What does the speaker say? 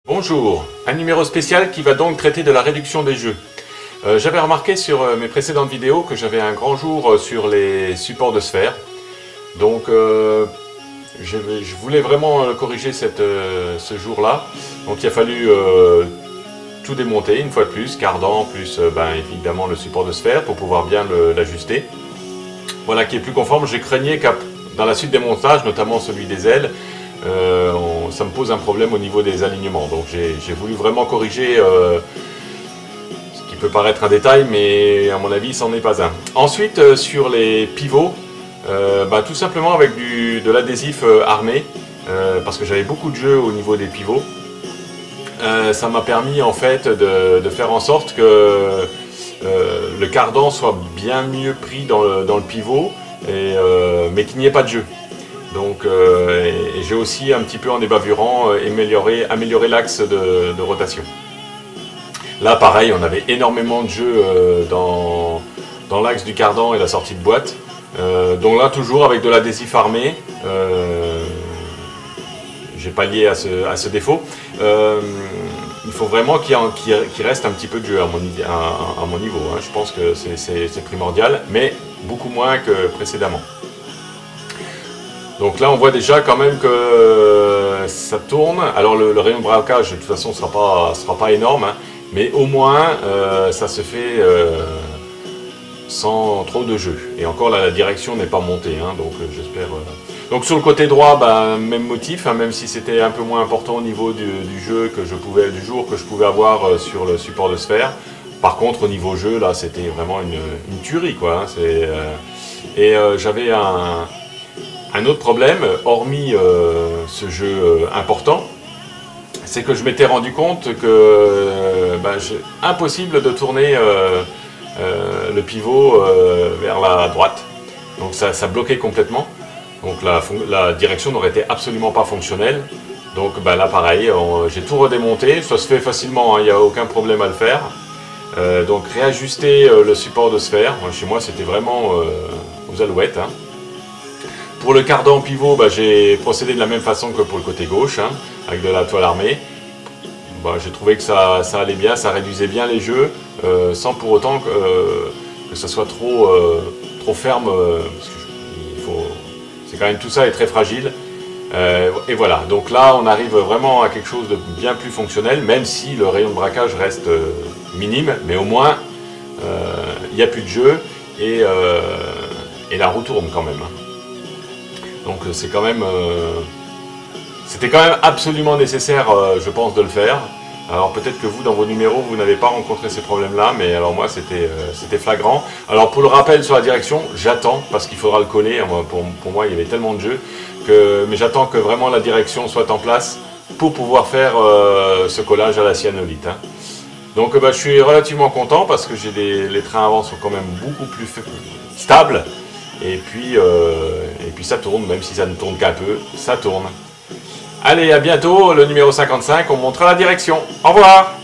Bonjour, un numéro spécial qui va donc traiter de la réduction des jeux. J'avais remarqué sur mes précédentes vidéos que j'avais un grand jour sur les supports de sphère. Donc je voulais vraiment corriger ce jour-là. Donc il a fallu tout démonter une fois de plus, cardan plus évidemment le support de sphère pour pouvoir bien l'ajuster. Voilà, qui est plus conforme. J'ai craigné qu'à dans la suite des montages, notamment celui des ailes, ça me pose un problème au niveau des alignements. Donc j'ai voulu vraiment corriger ce qui peut paraître un détail, mais à mon avis, c'en est pas un. Ensuite, sur les pivots, tout simplement avec de l'adhésif armé, parce que j'avais beaucoup de jeux au niveau des pivots. Ça m'a permis en fait de faire en sorte que le cardan soit bien mieux pris dans le pivot, mais qu'il n'y ait pas de jeu. Donc, et j'ai aussi un petit peu en débavurant amélioré l'axe de rotation. Là pareil, on avait énormément de jeux dans l'axe du cardan et la sortie de boîte. Donc là toujours avec de l'adhésif armé, j'ai pallié à ce défaut. Il faut vraiment qu'il reste un petit peu de jeu à mon niveau, hein. Je pense que c'est primordial, mais beaucoup moins que précédemment. Donc là on voit déjà quand même que ça tourne. Alors le rayon de braquage de toute façon sera pas énorme, hein, mais au moins ça se fait sans trop de jeu. Et encore là la direction n'est pas montée, hein, donc j'espère. Donc sur le côté droit, même motif, hein, même si c'était un peu moins important au niveau du jour que je pouvais avoir sur le support de sphère. Par contre au niveau jeu là c'était vraiment une tuerie quoi, hein, j'avais un autre problème, hormis ce jeu important, c'est que je m'étais rendu compte que impossible de tourner le pivot vers la droite. Donc ça bloquait complètement. Donc la direction n'aurait été absolument pas fonctionnelle. Donc là pareil, j'ai tout redémonté, ça se fait facilement, il n'y a aucun problème à le faire. Donc réajuster le support de sphère, chez moi c'était vraiment aux alouettes, hein. Pour le cardan pivot, j'ai procédé de la même façon que pour le côté gauche, hein, avec de la toile armée. J'ai trouvé que ça allait bien, ça réduisait bien les jeux, sans pour autant que ça soit trop ferme, parce que c'est quand même tout ça est très fragile. Et voilà, donc là on arrive vraiment à quelque chose de bien plus fonctionnel, même si le rayon de braquage reste minime, mais au moins il n'y a plus de jeu et la roue tourne quand même, hein. Donc c'était quand même absolument nécessaire, je pense, de le faire. Alors peut-être que vous, dans vos numéros, vous n'avez pas rencontré ces problèmes-là, mais alors moi, c'était flagrant. Alors pour le rappel sur la direction, j'attends, parce qu'il faudra le coller. Pour moi, il y avait tellement de jeux, mais j'attends que vraiment la direction soit en place pour pouvoir faire ce collage à la cyanolite, hein. Donc je suis relativement content, parce que les trains avant sont quand même beaucoup plus stables. Et puis ça tourne, même si ça ne tourne qu'un peu, ça tourne. Allez, à bientôt, le numéro 55, on montrera la direction. Au revoir!